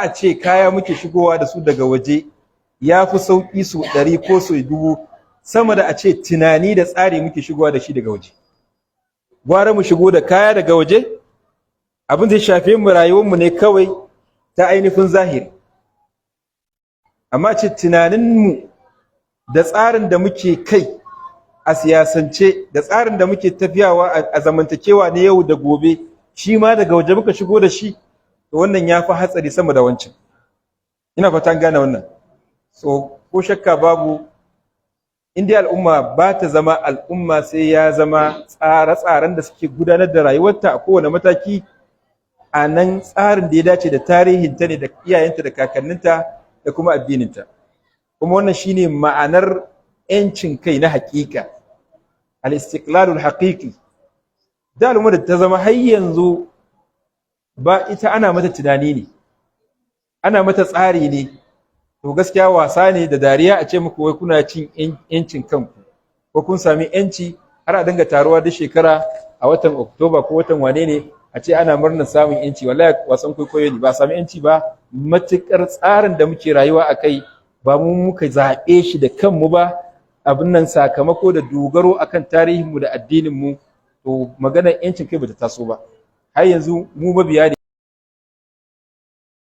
a ce kaya muke shigowa da su daga waje ya fi sauƙi su 100 ko su 1000 sama da a ce tunani da tsari muke shigowa da shi daga waje. Gwara mu shigo da kaya daga waje, abin zai shafe mu rayuwarmu ne kawai ta ainihin zahiri. Amma ce tunaninmu da tsarin da muke kai a siyasance da tsarin da muke tafiyawa a zamantakewa na yau da gobe shi ma daga waje muka shigo da shi, to wannan ya fi hatsari sama da wancan. Ina fatan gane wannan. So ko shakka babu, inda al'umma ba ta zama al'umma sai ya zama tsare-tsaren da suke gudanar da rayuwarta a kowane mataki a nan tsarin da ya dace da tarihinta ne da iyayenta da kakanninta da kuma addininta. Kuma wannan shine ma'anar 'yancin kai na haƙiƙa, al-istiqlalul haqiqi. Da al'umma da ta zama har yanzu ba ita ana mata tunani ne, ana mata tsari ne, to gaskiya wasa ne da dariya a ce muku wai kuna cin 'yancin kanku ko kun sami 'yanci har a dinga taruwa duk shekara a watan Oktoba ko watan wane ne a ce ana murnar samun 'yanci. Wallahi wasan kwaikwayo ne, ba sami 'yanci ba matuƙar tsarin da muke rayuwa a kai ba mu muka zaɓe shi da kanmu ba, abin nan sakamako da dogaro akan tarihinmu da addininmu, to maganar 'yancin kai bata taso ba. Har yanzu mu mabiya ne.